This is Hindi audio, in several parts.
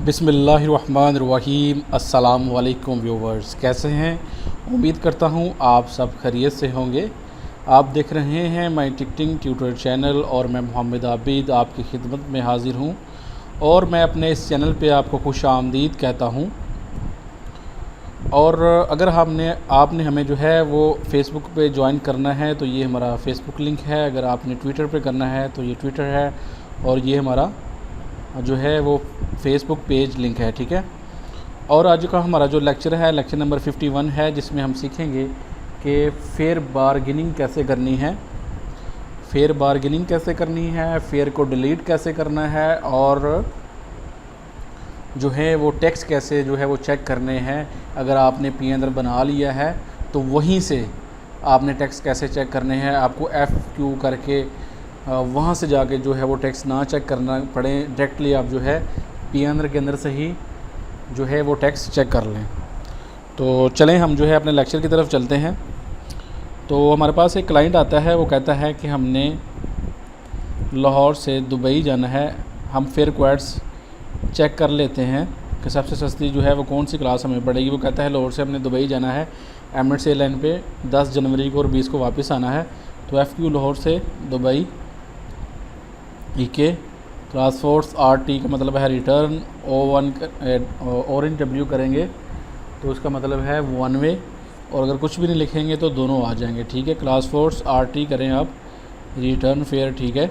बिस्मिल्लाहिर्रहमानिर्रहीम। अस्सलाम वालेकुम व्यूवर्स, कैसे हैं? उम्मीद करता हूँ आप सब खैरियत से होंगे। आप देख रहे हैं माई टिकटिंग ट्यूटर चैनल और मैं मोहम्मद आबिद आपकी खिदमत में हाज़िर हूँ और मैं अपने इस चैनल पे आपको खुश आमदीद कहता हूँ। और अगर आपने हमें जो है वो फ़ेसबुक पे ज्वाइन करना है तो ये हमारा फ़ेसबुक लिंक है। अगर आपने ट्विटर पे करना है तो ये ट्विटर है और ये हमारा जो है वो फ़ेसबुक पेज लिंक है, ठीक है। और आज का हमारा जो लेक्चर है लेक्चर नंबर 51 है, जिसमें हम सीखेंगे कि फ़ेयर बारगेनिंग कैसे करनी है, फ़ेयर को डिलीट कैसे करना है और जो है वो टेक्स्ट कैसे जो है वो चेक करने हैं। अगर आपने पी बना लिया है तो वहीं से आपने टेक्स्ट कैसे चेक करने हैं, आपको FQ करके वहाँ से जाके जो है वो टेक्स्ट ना चेक करना पड़े, डायरेक्टली आप जो है पी के अंदर से ही जो है वो टेक्स्ट चेक कर लें। तो चलें हम जो है अपने लेक्चर की तरफ चलते हैं। तो हमारे पास एक क्लाइंट आता है, वो कहता है कि हमने लाहौर से दुबई जाना है, हम फेयर क्वाड्स चेक कर लेते हैं कि सबसे सस्ती जो है वो कौन सी क्लास हमें पड़ेगी। वो कहता है लाहौर से हमने दुबई जाना है, एमिरेट्स एयरलाइन पे 10 जनवरी को और 20 को वापस आना है। तो FQ लाहौर से Dubai EK class force RT का मतलब है रिटर्न, ORW करेंगे तो उसका मतलब है वन वे, और अगर कुछ भी नहीं लिखेंगे तो दोनों आ जाएंगे, ठीक है। क्लास फोर्स RT करें आप, रिटर्न फेयर, ठीक है।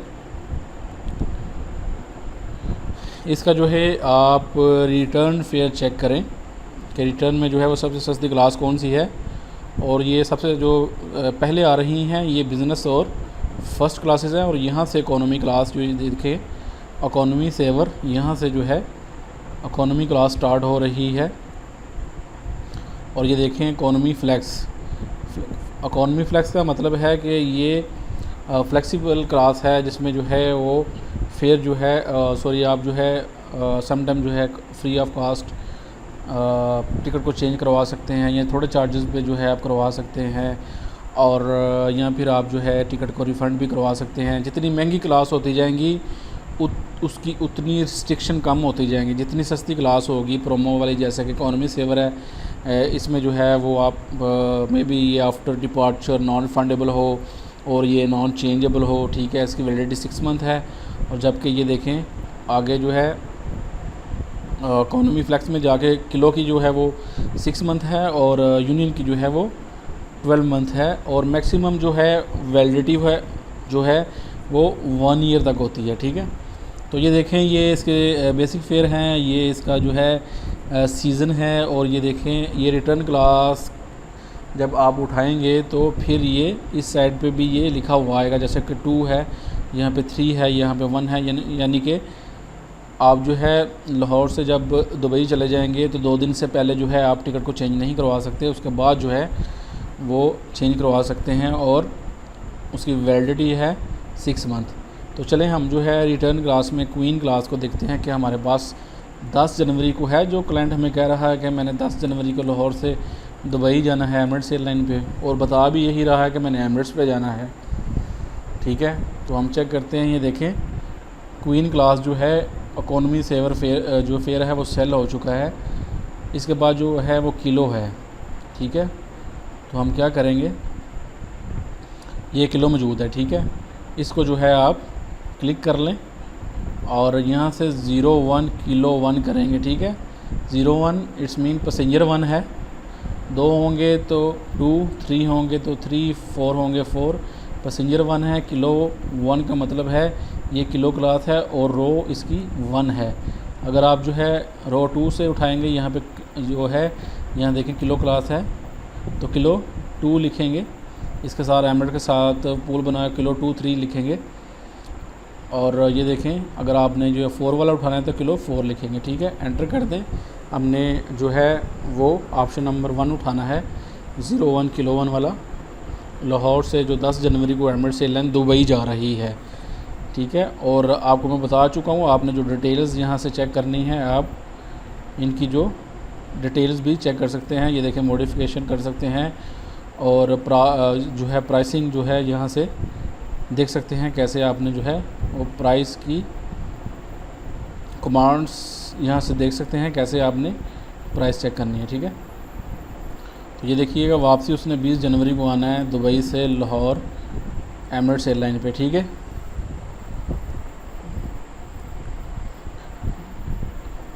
इसका जो है आप रिटर्न फेयर चेक करें कि रिटर्न में जो है वो सबसे सस्ती क्लास कौन सी है। और ये सबसे जो पहले आ रही हैं ये बिज़नेस और फर्स्ट क्लासेस हैं, और यहाँ से इकोनॉमी क्लास जो देखें इकोनॉमी सेवर, यहाँ से जो है इकोनॉमी क्लास स्टार्ट हो रही है। और ये देखें इकोनॉमी फ्लेक्स का मतलब है कि ये फ्लेक्सिबल क्लास है, जिसमें जो है वो फेयर जो है आप जो है समटाइम जो है फ्री ऑफ कॉस्ट टिकट को चेंज करवा सकते हैं, या थोड़े चार्जेस पे जो है आप करवा सकते हैं, और या फिर आप जो है टिकट को रिफ़ंड भी करवा सकते हैं। जितनी महंगी क्लास होती जाएंगी उसकी उतनी रिस्ट्रिक्शन कम होती जाएंगी। जितनी सस्ती क्लास होगी प्रोमो वाली, जैसे कि इकोनॉमी सेवर है, इसमें जो है वो आप मे बी ये आफ्टर डिपार्चर नॉन रिफंडेबल हो और ये नॉन चेंजेबल हो, ठीक है। इसकी वैलिडिटी 6 मंथ है। और जबकि ये देखें आगे जो है इकोनॉमी फ्लेक्स में जाके किलो की जो है वो 6 मंथ है और यूनियन की जो है वो 12 मंथ है, और मैक्सिमम जो है वैलिडिटी है जो है वो 1 ईयर तक होती है, ठीक है। तो ये देखें ये इसके बेसिक फेयर हैं, ये इसका जो है सीज़न है। और ये देखें ये रिटर्न क्लास जब आप उठाएंगे तो फिर ये इस साइड पे भी ये लिखा हुआ आएगा, जैसे कि 2 है, यहाँ पे 3 है, यहाँ पे 1 है। यानी कि आप जो है लाहौर से जब दुबई चले जाएंगे तो 2 दिन से पहले जो है आप टिकट को चेंज नहीं करवा सकते, उसके बाद जो है वो चेंज करवा सकते हैं, और उसकी वैलिडिटी है 6 मंथ। तो चलें हम जो है रिटर्न क्लास में क्वीन क्लास को देखते हैं कि हमारे पास 10 जनवरी को है। जो क्लाइंट हमें कह रहा है कि मैंने 10 जनवरी को लाहौर से दुबई जाना है एमिरेट्स एयरलाइन पे, और बता भी यही रहा है कि मैंने एमिरेट्स पे जाना है, ठीक है। तो हम चेक करते हैं, ये देखें क्वीन क्लास जो है इकोनॉमी सेवर फेयर जो फेयर है वो सेल हो चुका है। इसके बाद जो है वो किलो है, ठीक है। तो हम क्या करेंगे, ये किलो मौजूद है, ठीक है। इसको जो है आप क्लिक कर लें और यहाँ से 01 किलो 1 करेंगे, ठीक है। 01 इट्स मीन पैसेंजर 1 है, 2 होंगे तो 2, 3 होंगे तो 3, 4 होंगे 4, पैसेंजर 1 है। किलो 1 का मतलब है ये किलो क्लास है और रो इसकी 1 है। अगर आप जो है रो 2 से उठाएंगे, यहाँ पे जो है यहाँ देखें किलो क्लास है तो किलो 2 लिखेंगे, इसके साथ एमरेट के साथ पूल बनाया किलो 2, 3 लिखेंगे। और ये देखें अगर आपने जो है 4 वाला उठाना है तो किलो 4 लिखेंगे, ठीक है। एंटर कर दें। हमने जो है वो ऑप्शन नंबर 1 उठाना है, 01 किलो 1 वाला, लाहौर से जो 10 जनवरी को एमिरेट्स एयरलाइन दुबई जा रही है, ठीक है। और आपको मैं बता चुका हूँ, आपने जो डिटेल्स यहाँ से चेक करनी है, आप इनकी जो डिटेल्स भी चेक कर सकते हैं। ये देखें मॉडिफिकेशन कर सकते हैं, और जो है प्राइसिंग जो है यहाँ से देख सकते हैं कैसे आपने जो है वो प्राइस की कमांड्स यहाँ से देख सकते हैं कैसे आपने प्राइस चेक करनी है, ठीक है। तो ये देखिएगा, वापसी उसने 20 जनवरी को आना है दुबई से लाहौर एमिरेट्स एयरलाइन पे, ठीक है।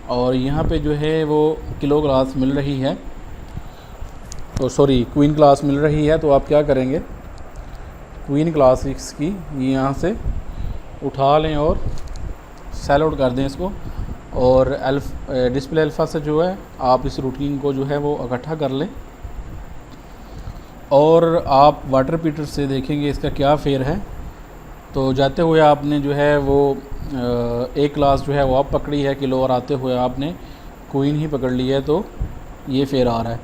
और यहाँ पे जो है वो किलो क्लास मिल रही है, तो सॉरी क्वीन क्लास मिल रही है। तो आप क्या करेंगे, क्वीन क्लास की यहाँ से उठा लें और सेल आउट कर दें इसको, और डिस्प्ले अल्फ़ा से जो है आप इस रूटीन को जो है वो इकट्ठा कर लें। और आप वाटर पीटर से देखेंगे इसका क्या फेयर है। तो जाते हुए आपने जो है वो एक क्लास जो है वो आप पकड़ी है किलो, और आते हुए आपने क्वीन ही पकड़ ली है, तो ये फेयर आ रहा है।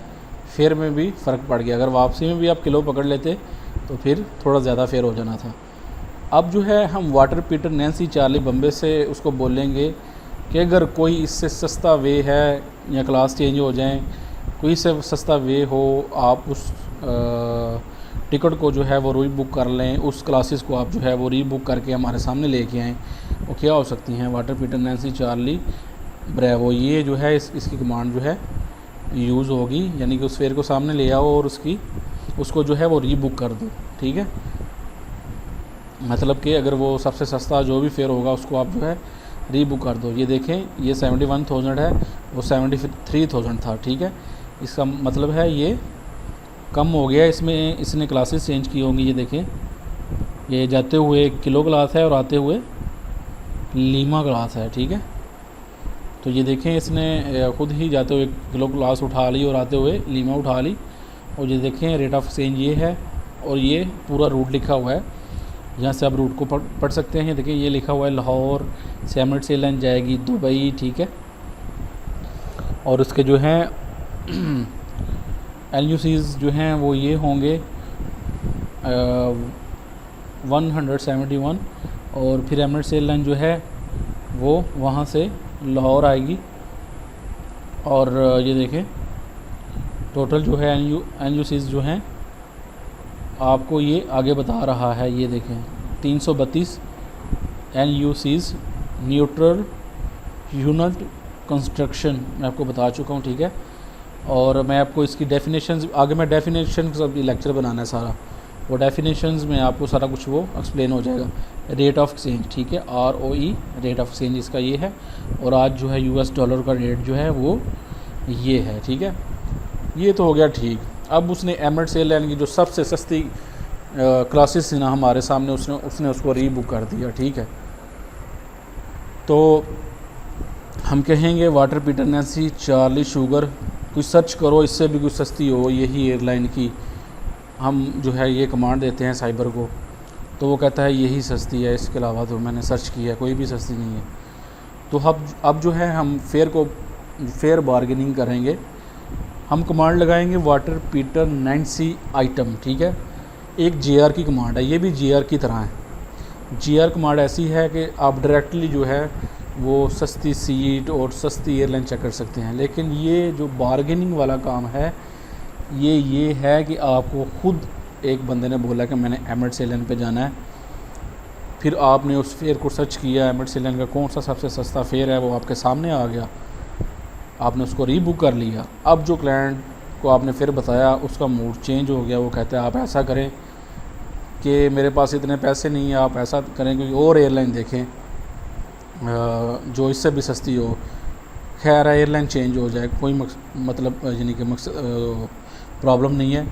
फेयर में भी फ़र्क पड़ गया। अगर वापसी में भी आप किलो पकड़ लेते तो फिर थोड़ा ज़्यादा फेयर हो जाना था। अब जो है हम water Peter Nancy Charlie Bombay से उसको बोलेंगे कि अगर कोई इससे सस्ता वे है या क्लास चेंज हो जाए, कोई इससे सस्ता वे हो, आप उस टिकट को जो है वो री बुक कर लें, उस क्लासेस को आप जो है वो री बुक करके हमारे सामने लेके आएँ। वो क्या हो सकती हैं, water Peter Nancy Charlie Bravo, ये जो है इसकी कमांड जो है यूज़ होगी, यानी कि उस फेयर को सामने ले आओ और उसको जो है वो री बुक कर दो, ठीक है। मतलब कि अगर वो सबसे सस्ता जो भी फेयर होगा उसको आप जो है री बुक कर दो। ये देखें, ये 71,000 है, वो 73,000 था, ठीक है। इसका मतलब है ये कम हो गया, इसमें इसने क्लासेस चेंज की होंगी। ये देखें, ये जाते हुए किलो क्लास है और आते हुए लीमा क्लास है, ठीक है। तो ये देखें, इसने ख़ुद ही जाते हुए किलो क्लास उठा ली और आते हुए लीमा उठा ली। और ये देखें रेट ऑफ एक्सचेंज ये है, और ये पूरा रूट लिखा हुआ है, यहाँ से आप रूट को पढ़ सकते हैं। देखिए ये लिखा हुआ है लाहौर से एमिरेट्स एयरलाइन जाएगी दुबई, ठीक है। और उसके जो हैं LUCs जो हैं वो ये होंगे 171, और फिर एमिरेट्स एयरलाइन जो है वो वहाँ से लाहौर आएगी। और ये देखें टोटल जो है LUCs जो हैं आपको ये आगे बता रहा है। ये देखें 332 LUCs न्यूट्रल यूनिट कंस्ट्रक्शन मैं आपको बता चुका हूँ, ठीक है। और मैं आपको इसकी डेफिनेशंस आगे, मैं डेफिनेशन का भी लेक्चर बनाना है सारा, वो डेफिनेशंस में आपको सारा कुछ वो एक्सप्लेन हो जाएगा। रेट ऑफ एक्सचेंज, ठीक है, ROE रेट ऑफ एक्सचेंज इसका ये है। और आज जो है US डॉलर का रेट जो है वो ये है, ठीक है। ये तो हो गया ठीक। अब उसने एमिरेट्स एयरलाइन की जो सबसे सस्ती क्लासेस थी ना हमारे सामने, उसने उसको री बुक कर दिया, ठीक है। तो हम कहेंगे water Peter Nancy Charlie sugar, कोई सर्च करो इससे भी कोई सस्ती हो यही एयरलाइन की। हम जो है ये कमांड देते हैं साइबर को, तो वो कहता है यही सस्ती है, इसके अलावा तो मैंने सर्च किया कोई भी सस्ती नहीं है। तो अब जो है हम फेयर बार्गेनिंग करेंगे। हम कमांड लगाएंगे वाटर पीटर नैन्सी आइटम, ठीक है। एक JR की कमांड है, ये भी JR की तरह है। JR कमांड ऐसी है कि आप डायरेक्टली जो है वो सस्ती सीट और सस्ती एयरलाइन चेक कर सकते हैं। लेकिन ये जो बार्गेनिंग वाला काम है ये है कि आपको ख़ुद एक बंदे ने बोला कि मैंने एमिरेट्स एयरलाइन पे जाना है, फिर आपने उस फेयर को सर्च किया, एमिरेट्स एयरलाइन का कौन सा सबसे सस्ता फेयर है वो आपके सामने आ गया, आपने उसको री बुक कर लिया। अब जो क्लाइंट को आपने फिर बताया उसका मूड चेंज हो गया, वो कहते हैं आप ऐसा करें कि मेरे पास इतने पैसे नहीं है, आप ऐसा करें कि और एयरलाइन देखें जो इससे भी सस्ती हो। खैर एयरलाइन चेंज हो जाए, कोई मतलब यानी कि प्रॉब्लम नहीं है।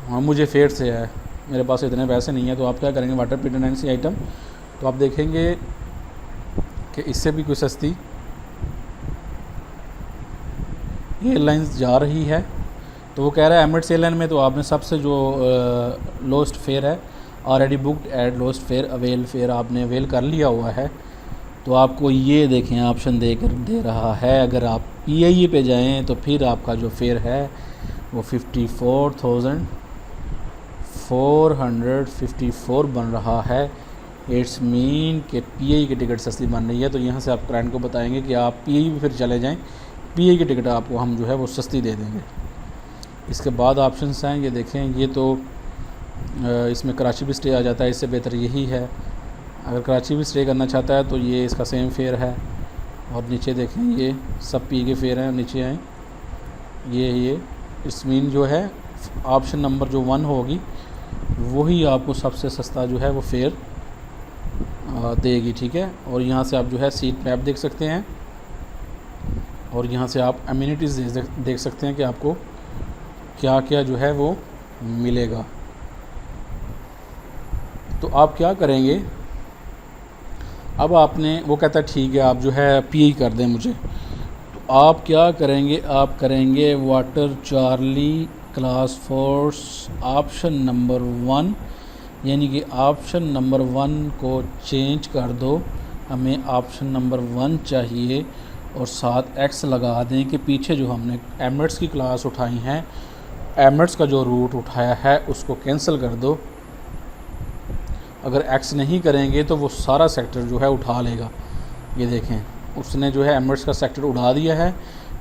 हाँ मुझे फेयर से है, मेरे पास इतने पैसे नहीं है। तो आप क्या करेंगे, वाटर पीटर नैन्सी आइटम, तो आप देखेंगे कि इससे भी कोई सस्ती एयरलाइंस जा रही है। तो वो कह रहा है एमिरेट्स एयरलाइन में तो आपने सबसे जो लोएस्ट फेयर है already booked eight lowest fair avail fair आपने अवेल कर लिया हुआ है। तो आपको ये देखें ऑप्शन दे रहा है, अगर आप PIE पे जाएं तो फिर आपका जो फेयर है वो 54,454 बन रहा है। इट्स मीन कि PIE की टिकट सस्ती बन रही है। तो यहाँ से आप क्लाइंट को बताएंगे कि आप PIE पे फिर चले जाएं, PIE की टिकट आपको हम जो है वो सस्ती दे देंगे। इसके बाद ऑप्शंस हैं, ये देखें, ये तो इसमें कराची भी स्टे आ जाता है, इससे बेहतर यही है। अगर कराची भी स्टे करना चाहता है तो ये इसका सेम फेयर है। और नीचे देखें ये सब पी के फेयर हैं, नीचे आए ये इट्स मीन जो है ऑप्शन नंबर जो 1 होगी वही आपको सबसे सस्ता जो है वो फेयर देगी, ठीक है। और यहाँ से आप जो है सीट मैप देख सकते हैं और यहाँ से आप अम्यूनिटीज़ देख सकते हैं कि आपको क्या क्या जो है वो मिलेगा। तो आप क्या करेंगे, अब आपने वो कहता है ठीक है आप जो है पी कर दें मुझे, तो आप क्या करेंगे, आप करेंगे water Charlie class force option number 1, यानी कि ऑप्शन नंबर 1 को चेंज कर दो, हमें ऑप्शन नंबर 1 चाहिए और साथ एक्स लगा दें कि पीछे जो हमने एमिरेट्स की क्लास उठाई हैं, एमिरेट्स का जो रूट उठाया है उसको कैंसिल कर दो। अगर एक्स नहीं करेंगे तो वो सारा सेक्टर जो है उठा लेगा। ये देखें उसने जो है एमिरेट्स का सेक्टर उड़ा दिया है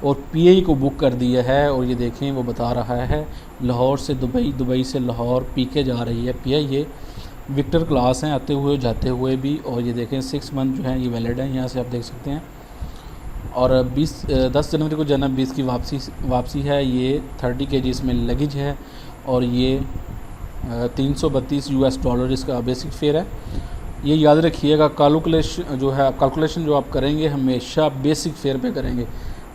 और पीआई को बुक कर दिया है। और ये देखें वो बता रहा है लाहौर से दुबई, दुबई से लाहौर पीके जा रही है पीआई। ये विक्टर क्लास हैं आते हुए जाते हुए भी। और ये देखें 6 मंथ जो है ये वैलिड है, यहाँ से आप देख सकते हैं। और 10 जनवरी को जनरल 20 की वापसी है। ये 30 kg इसमें लगेज है और ये $332 इसका बेसिक फेयर है। ये याद रखिएगा, कैलकुलेशन जो आप करेंगे हमेशा बेसिक फेयर पे करेंगे।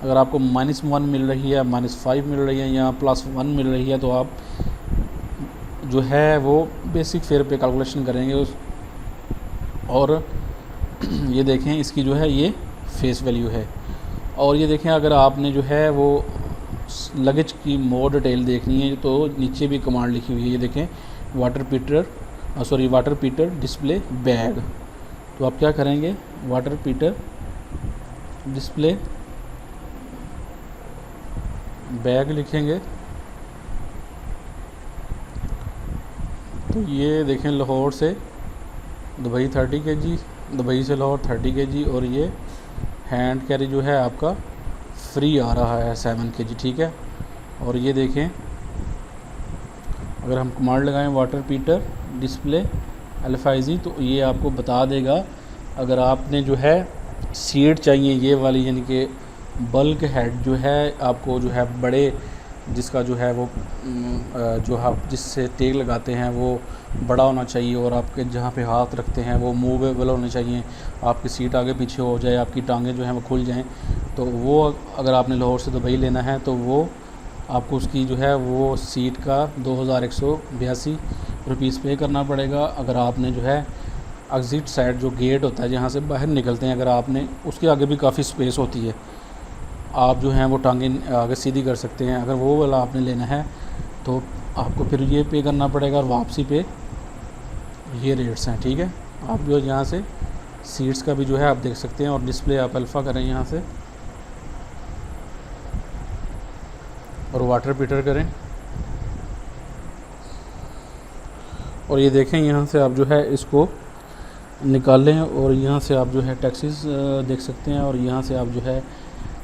अगर आपको -1 मिल रही है, -5 मिल रही है या +1 मिल रही है तो आप जो है वो बेसिक फेयर पे कैलकुलेशन करेंगे। और ये देखें इसकी जो है ये फेस वैल्यू है। और ये देखें अगर आपने जो है वो लगेज की मोर डिटेल देखनी है तो नीचे भी कमांड लिखी हुई है। ये देखें वाटर पीटर डिस्प्ले बैग। तो आप क्या करेंगे, वाटर पीटर डिस्प्ले बैग लिखेंगे। तो ये देखें लाहौर से दुबई 30 kg, दुबई से लाहौर 30 kg और ये हैंड कैरी जो है आपका फ्री आ रहा है 7 kg, ठीक है। और ये देखें अगर हम कमांड लगाएं वाटर पीटर डिस्प्ले LFIG तो ये आपको बता देगा। अगर आपने जो है सीट चाहिए ये वाली, यानी कि बल्क हेड जो है आपको जो है बड़े जिसका जो है वो जो आप जिससे टेक लगाते हैं वो बड़ा होना चाहिए और आपके जहाँ पे हाथ रखते हैं वो मूवेबल होने चाहिए, आपकी सीट आगे पीछे हो जाए, आपकी टांगें जो हैं वो खुल जाएं। तो वो अगर आपने लाहौर से दुबई लेना है तो वो आपको उसकी जो है वो सीट का 2182 रुपीज़ पे करना पड़ेगा। अगर आपने जो है एग्ज़िट साइड जो गेट होता है जहाँ से बाहर निकलते हैं, अगर आपने उसके आगे भी काफ़ी स्पेस होती है, आप जो हैं वो टांगें आगे सीधी कर सकते हैं। अगर वो वाला आपने लेना है तो आपको फिर ये पे करना पड़ेगा और वापसी पे ये रेट्स हैं, ठीक है। आप जो यहाँ से सीट्स का भी जो है आप देख सकते हैं और डिस्प्ले आप अल्फ़ा करें यहाँ से और वाटर पीटर करें और ये देखें यहाँ से आप जो है इसको निकालें और यहाँ से आप जो है टैक्सीज देख सकते हैं और यहाँ से आप जो है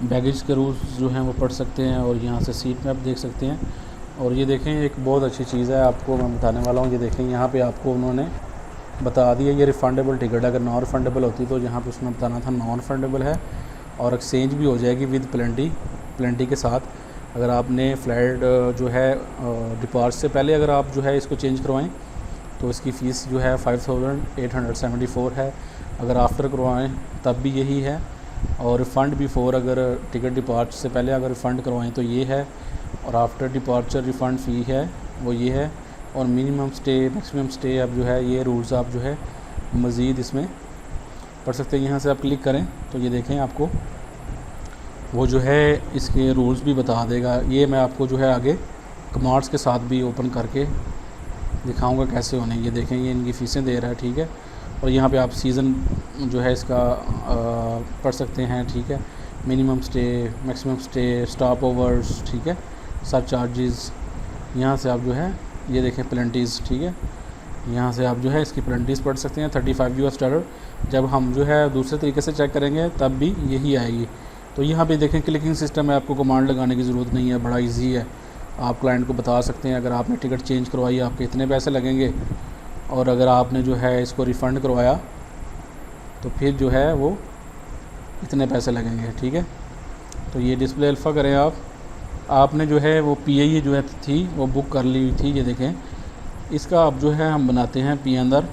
बैगेज के रूल्स जो हैं वो पढ़ सकते हैं और यहाँ से सीट मैप देख सकते हैं। और ये देखें एक बहुत अच्छी चीज़ है आपको मैं बताने वाला हूँ। ये देखें यहाँ पे आपको उन्होंने बता दिया ये रिफ़ंडेबल टिकट, अगर नॉन रिफ़ंडेबल होती तो यहाँ पे उसने बताना था नॉन रिफ़ंडेबल है और एक्सचेंज भी हो जाएगी विद प्लेंटी के साथ। अगर आपने फ़्लाइट जो है डिपार्ट से पहले अगर आप जो है इसको चेंज करवाएं तो इसकी फ़ीस जो है 5874 है। अगर आफ्टर करवाएं तब भी यही है और रिफ़ंड बिफोर अगर टिकट डिपार्चर से पहले अगर रिफ़ंड करवाएं तो ये है और आफ्टर डिपार्चर रिफ़ंड फ़ी है वो ये है। और मिनिमम स्टे मैक्सिमम स्टे अब जो है ये रूल्स आप जो है मज़ीद इसमें पढ़ सकते हैं। यहाँ से आप क्लिक करें तो ये देखें आपको वो जो है इसके रूल्स भी बता देगा। ये मैं आपको जो है आगे कमांड्स के साथ भी ओपन करके दिखाऊंगा कैसे होने। ये देखें ये इनकी फ़ीसें दे रहा है, ठीक है। और यहाँ पे आप सीज़न जो है इसका पढ़ सकते हैं, ठीक है। Minimum stay, maximum stay, stop overs, ठीक है, सब चार्जेस। यहाँ से आप जो है ये देखें पेनल्टीज़, ठीक है। यहाँ से आप जो है इसकी पेनल्टीज़ पढ़ सकते हैं $35। जब हम जो है दूसरे तरीके से चेक करेंगे तब भी यही आएगी। तो यहाँ पे देखें क्लिकिंग सिस्टम है, आपको कमांड लगाने की ज़रूरत नहीं है, बड़ा इजी है। आप क्लाइंट को बता सकते हैं अगर आपने टिकट चेंज करवाई आपके इतने पैसे लगेंगे और अगर आपने जो है इसको रिफ़ंड करवाया तो फिर जो है वो इतने पैसे लगेंगे, ठीक है। तो ये डिस्प्ले अल्फ़ा करें आप, आपने जो है वो PIE जो है थी वो बुक कर ली हुई थी, ये देखें। इसका अब जो है हम बनाते हैं P अंदर,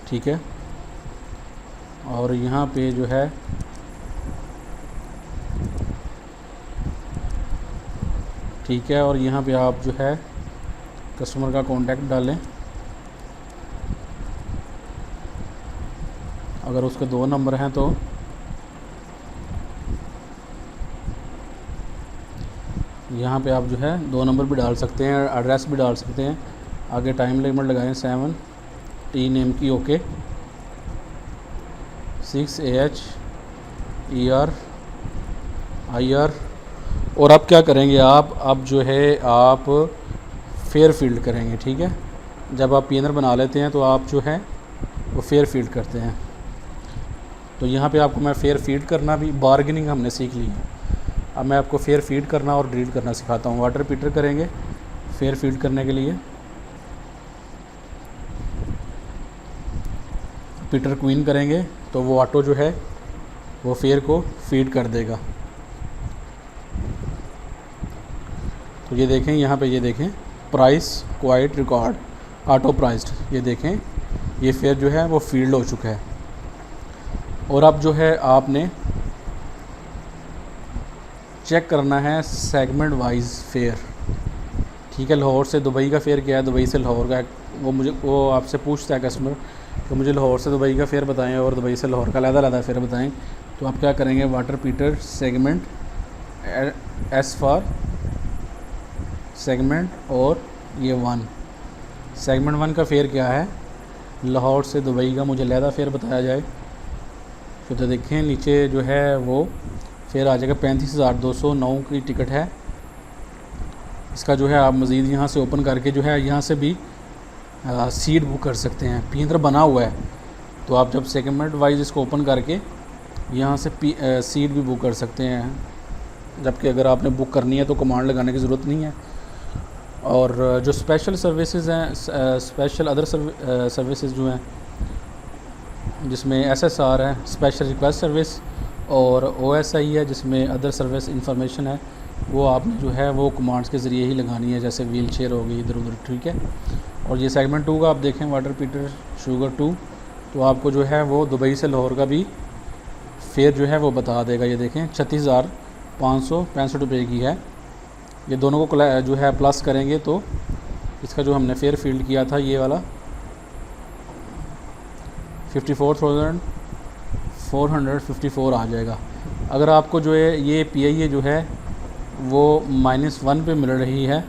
ठीक है। और यहाँ पे जो है ठीक है, और यहाँ पे आप जो है कस्टमर का कॉन्टैक्ट डालें। अगर उसके 2 नंबर हैं तो यहाँ पे आप जो है 2 नंबर भी डाल सकते हैं, एड्रेस भी डाल सकते हैं। आगे टाइम लिमिट लगाएं 7 टी नेम की, ओके। 6 AH ER IR। और आप क्या करेंगे, आप अब जो है आप फेयर फील्ड करेंगे, ठीक है। जब आप PNR बना लेते हैं तो आप जो है वो फेयर फील्ड करते हैं। तो यहाँ पे आपको मैं फेयर फीड करना भी, बार्गेनिंग हमने सीख ली है। अब मैं आपको फेयर फीड करना और डिलीट करना सिखाता हूँ। वाटर पीटर करेंगे फेयर फीड करने के लिए, पीटर क्वीन करेंगे तो वो ऑटो जो है वो फेयर को फीड कर देगा। तो ये देखें यहाँ पे, ये देखें price quite record auto priced, ये देखें ये फेयर जो है वो फील्ड हो चुका है। और अब जो है आपने चेक करना है सेगमेंट वाइज फेयर, ठीक है। लाहौर से दुबई का फेयर क्या है, दुबई से लाहौर का, वो आपसे पूछता है कस्टमर कि मुझे लाहौर से दुबई का फेयर बताएं और दुबई से लाहौर का अलग-अलग फेयर बताएं। तो आप क्या करेंगे, water Peter segment S for segment, और ये 1 सेगमेंट 1 का फेयर क्या है, लाहौर से दुबई का मुझे अलग फेयर बताया जाए। फिर तो देखें नीचे जो है वो फेयर आ जाएगा 35,209 की टिकट है। इसका जो है आप मज़ीद यहाँ से ओपन करके जो है यहाँ से भी सीट बुक कर सकते हैं। PNR बना हुआ है तो आप जब सेगमेंट वाइज इसको ओपन करके यहाँ से सीट भी बुक कर सकते हैं, जबकि अगर आपने बुक करनी है तो कमांड लगाने की ज़रूरत नहीं है। और जो स्पेशल सर्विसेज हैं, स्पेशल अदर सर्विसेज जो हैं, जिसमें SSR है स्पेशल रिक्वेस्ट सर्विस, और OSI है जिसमें अदर सर्विस इंफॉर्मेशन है, वो आपने जो है वो कमांड्स के ज़रिए ही लगानी है, जैसे व्हील चेयर होगी इधर उधर, ठीक है। और ये सेगमेंट 2 का आप देखें, वाटर पीटर शुगर 2, तो आपको जो है वो दुबई से लाहौर का भी फेयर जो है वो बता देगा। ये देखें 36,565 रुपये की है। ये दोनों को जो है प्लस करेंगे तो इसका जो हमने फेयर फील्ड किया था ये वाला 54,454 आ जाएगा। अगर आपको जो है ये PIE जो है वो -1 पे मिल रही है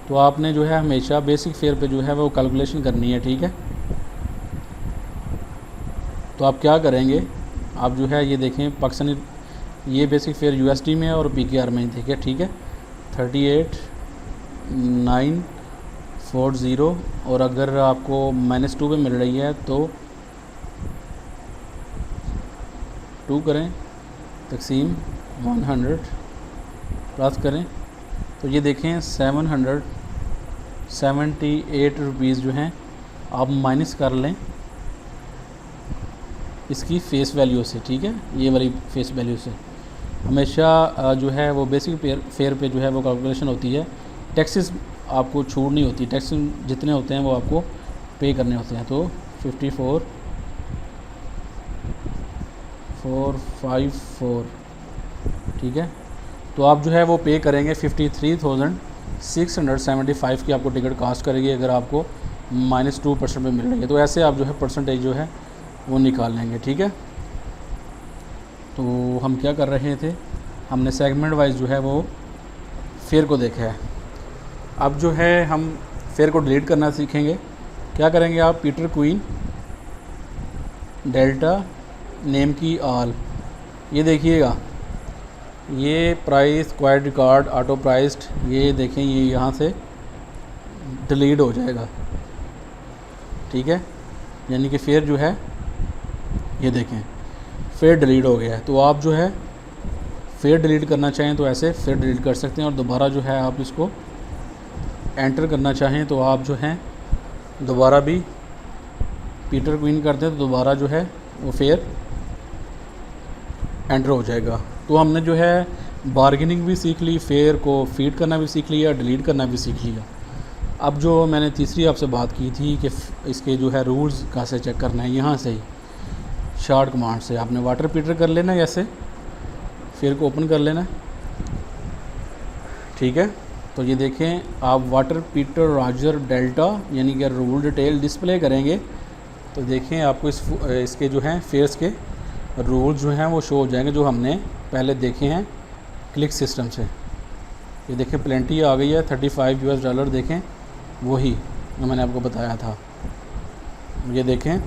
तो आपने जो है हमेशा बेसिक फेयर पे जो है वो कैलकुलेशन करनी है, ठीक है। तो आप क्या करेंगे, आप जो है ये देखें पाकिस्तानी, ये बेसिक फेयर USD में है और PKR में, ठीक है 38,940। और अगर आपको -2 पे मिल रही है तो 2 करें तकसीम 100 प्लस करें तो ये देखें 778 रुपीज़ जो हैं आप माइनस कर लें इसकी फ़ेस वैल्यू से, ठीक है। ये वाली फ़ेस वैल्यू से हमेशा जो है वो बेसिक फेयर पे जो है वो कैलकुलेशन होती है। टैक्सेस आपको छूट नहीं होती, टैक्स जितने होते हैं वो आपको पे करने होते हैं। तो 54,454, ठीक है। तो आप जो है वो पे करेंगे 53,675 की आपको टिकट कास्ट करेगी अगर आपको -2% पे मिल रही है। तो ऐसे आप जो है परसेंटेज जो है वो निकाल लेंगे, ठीक है। तो हम क्या कर रहे थे, हमने सेगमेंट वाइज जो है वो फेयर को देखा है। अब जो है हम फेयर को डिलीट करना सीखेंगे। क्या करेंगे आप, पीटर क्वीन डेल्टा नेम की ऑल, ये देखिएगा ये price quite record auto priced, ये देखें ये यहाँ से डिलीट हो जाएगा, ठीक है। यानी कि फेयर जो है ये देखें फेयर डिलीट हो गया है। तो आप जो है फेयर डिलीट करना चाहें तो ऐसे फेयर डिलीट कर सकते हैं। और दोबारा जो है आप इसको एंटर करना चाहें तो आप जो है दोबारा भी पीटर क्वीन करते हैं तो दोबारा जो है वो फेयर एंटर हो जाएगा। तो हमने जो है बार्गेनिंग भी सीख ली, फेयर को फीड करना भी सीख लिया, डिलीट करना भी सीख लिया। अब जो मैंने तीसरी आपसे बात की थी कि इसके जो है रूल्स कहाँ से चेक करना है, यहाँ से ही शार्ट कमांड से आपने वाटर पीटर कर लेना है, ऐसे फेयर को ओपन कर लेना है, ठीक है। तो ये देखें आप वाटर पीटर राजर डेल्टा यानी कि रूल डिटेल डिस्प्ले करेंगे तो देखें आपको इसके जो हैं फेयर्स के रूल्स जो हैं वो शो हो जाएंगे, जो हमने पहले देखे हैं क्लिक सिस्टम से। ये देखें प्लेंटी आ गई है, $35 देखें वही जो मैंने आपको बताया था। ये देखें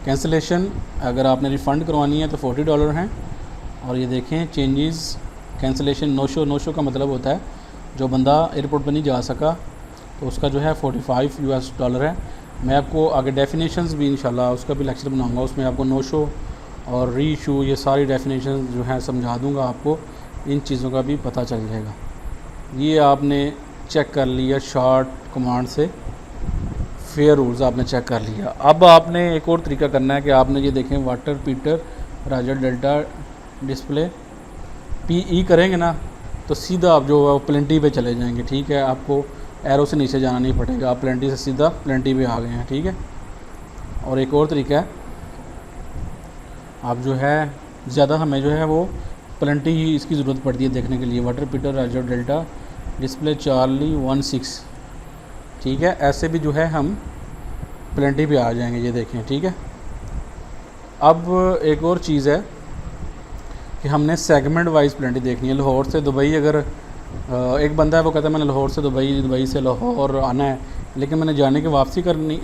कैंसिलेशन अगर आपने रिफ़ंड करवानी है तो $40 हैं। और ये देखें चेंजेस कैंसिलेशन नो शो का मतलब होता है जो बंदा एयरपोर्ट पर नहीं जा सका तो उसका जो है $45 है। मैं आपको आगे डेफिनेशंस भी इंशाल्लाह उसका भी लेक्चर बनाऊंगा, उसमें आपको नो शो और री इशू ये सारी डेफिनेशन जो है समझा दूंगा, आपको इन चीज़ों का भी पता चल जाएगा। ये आपने चेक कर लिया शॉर्ट कमांड से, फेयर रूल्स आपने चेक कर लिया। अब आपने एक और तरीका करना है कि आपने ये देखें water Peter Roger delta display PE करेंगे ना तो सीधा आप जो है प्लेंटी पे चले जाएंगे, ठीक है। आपको एरो से नीचे जाना नहीं पड़ेगा, आप प्लेंटी से सीधा प्लेंटी पे आ गए हैं, ठीक है। और एक और तरीका है, आप जो है ज़्यादा हमें जो है वो प्लेंटी ही इसकी ज़रूरत पड़ती है देखने के लिए। Water Peter Roger delta display Charlie 16, ठीक है। ऐसे भी जो है हम प्लेंटी पे आ जाएंगे, ये देखें, ठीक है। अब एक और चीज़ है कि हमने सेगमेंट वाइज प्लेंटी देखनी है। लाहौर से दुबई अगर एक बंदा है वो कहता है मैंने लाहौर से दुबई, दुबई से लाहौर आना है, लेकिन मैंने जाने की वापसी करनी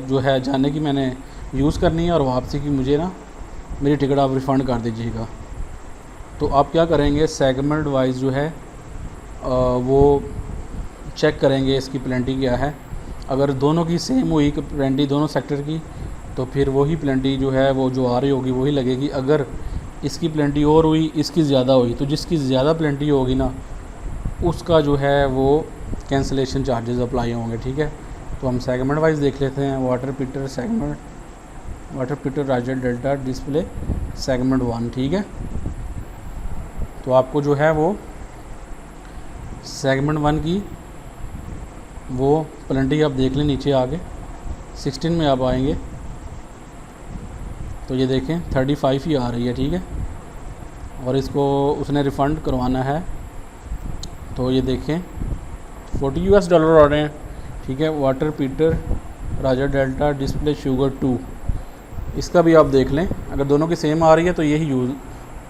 जो है जाने की मैंने यूज़ करनी है और वापसी की मुझे ना मेरी टिकट आप रिफ़ंड कर दीजिएगा। तो आप क्या करेंगे सेगमेंट वाइज जो है वो चेक करेंगे इसकी प्लेंटी क्या है। अगर दोनों की सेम हुई कि प्लेंटी दोनों सेक्टर की तो फिर वही प्लेंटी जो है वो जो आ रही होगी वही लगेगी। अगर इसकी प्लेंटी और हुई, इसकी ज़्यादा हुई, तो जिसकी ज़्यादा प्लेंटी होगी ना उसका जो है वो कैंसिलेशन चार्जेस अप्लाई होंगे, ठीक है। तो हम सेगमेंट वाइज देख लेते हैं। Water Peter segment, water Peter Roger delta display segment 1, ठीक है। तो आपको जो है वो सेगमेंट 1 की वो प्लेंटी आप देख लें, नीचे आगे 16 में आप आएंगे तो ये देखें 35 ही आ रही है, ठीक है। और इसको उसने रिफ़ंड करवाना है तो ये देखें $40 आ रहे हैं, ठीक है। Water Peter Roger delta display sugar 2, इसका भी आप देख लें। अगर दोनों की सेम आ रही है तो यही यूज़,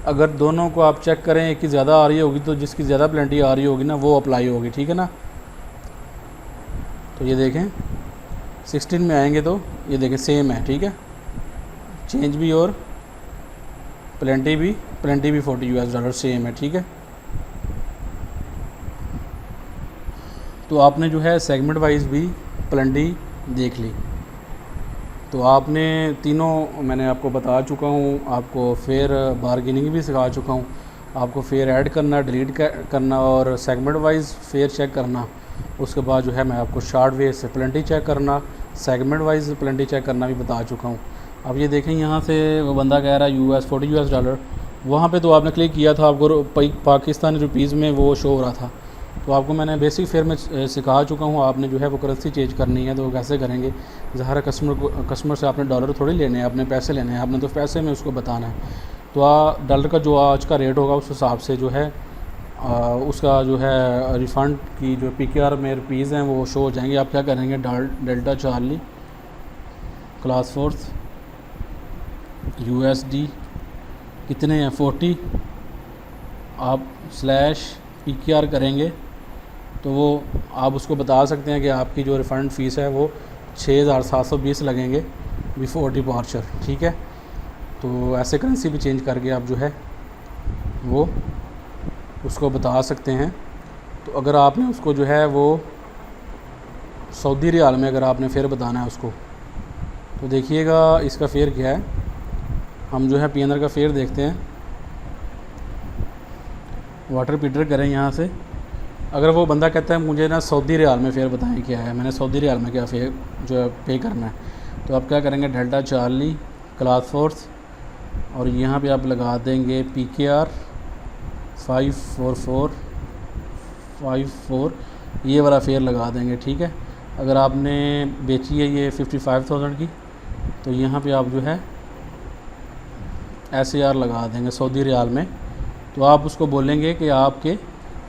अगर दोनों को आप चेक करें एक की ज़्यादा आ रही होगी तो जिसकी ज़्यादा प्लेंटी आ रही होगी ना वो अप्लाई होगी, ठीक है ना। तो ये देखें 16 में आएंगे तो ये देखें सेम है, ठीक है। चेंज भी और प्लेंटी भी $40 सेम है, ठीक है। तो आपने जो है सेगमेंट वाइज भी प्लेंटी देख ली। तो आपने तीनों मैंने आपको बता चुका हूँ, आपको फेयर बार्गेनिंग भी सिखा चुका हूँ, आपको फेयर ऐड करना, डिलीट करना और सेगमेंट वाइज फेयर चेक करना। उसके बाद जो है मैं आपको शॉर्ट वे से प्लेंटी चेक करना, सेगमेंट वाइज प्लेंटी चेक करना भी बता चुका हूँ। अब ये देखें यहाँ से वो बंदा कह रहा है $40, वहाँ पे तो आपने क्लिक किया था आपको पाकिस्तानी रुपीज़ में वो शो हो रहा था। तो आपको मैंने बेसिक फेयर में सिखा चुका हूँ, आपने जो है वो करेंसी चेंज करनी है तो कैसे करेंगे। ज़ाहिर कस्टमर से आपने डॉलर थोड़ी लेने हैं, आपने पैसे लेने हैं, आपने तो पैसे में उसको बताना है। तो डॉलर का जो आज का रेट होगा उस हिसाब से जो है उसका जो है रिफ़ंड की जो PKR में रुपीज़ हैं वो शो हो जाएंगे। आप क्या करेंगे delta Charlie class force USD कितने हैं 40, आप /PKR करेंगे तो वो आप उसको बता सकते हैं कि आपकी जो रिफ़ंड फ़ीस है वो 6720 लगेंगे बिफोर डिपार्चर, ठीक है। तो ऐसे करेंसी भी चेंज करके आप जो है वो उसको बता सकते हैं। तो अगर आपने उसको जो है वो सऊदी रियाल में अगर आपने फ़ेयर बताना है उसको तो देखिएगा इसका फ़ेयर क्या है। हम जो है PNR का फ़ेयर देखते हैं, वाटर पीटर करें यहाँ से। अगर वो बंदा कहता है मुझे ना सऊदी रियाल में फ़ेयर बताएं क्या है, मैंने सऊदी रियाल में क्या फ़ेयर जो है पे करना है, तो आप क्या करेंगे, डेल्टा चार्ली क्लास फोर्स और यहाँ पे आप लगा देंगे PKR 54454, ये वाला फेयर लगा देंगे, ठीक है। अगर आपने बेची है ये 55,000 की, तो यहाँ पे आप जो है SAR लगा देंगे सऊदी रियाल में। तो आप उसको बोलेंगे कि आपके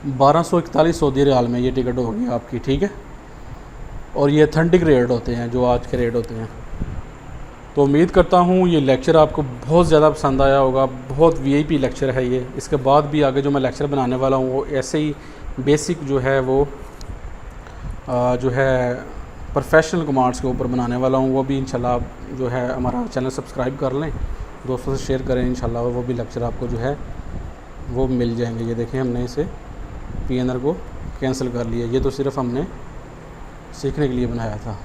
1241 सऊदी रियाल में ये टिकट होगी आपकी, ठीक है। और ये अथेंटिक रेट होते हैं, जो आज के रेट होते हैं। तो उम्मीद करता हूँ ये लेक्चर आपको बहुत ज़्यादा पसंद आया होगा। बहुत VIP लेक्चर है ये। इसके बाद भी आगे जो मैं लेक्चर बनाने वाला हूँ वो ऐसे ही बेसिक जो है वो जो है प्रोफेशनल कमांड्स के ऊपर बनाने वाला हूँ। वो भी इंशाल्लाह जो है हमारा चैनल सब्सक्राइब कर लें, दोस्तों से शेयर करें, इंशाल्लाह वो भी लेक्चर आपको जो है वो मिल जाएंगे। ये देखें, हमने इसे PNR को कैंसिल कर लिया। ये तो सिर्फ हमने सीखने के लिए बनाया था।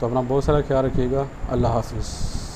तो अपना बहुत सारा ख्याल रखिएगा। अल्लाह हाफ़िज़।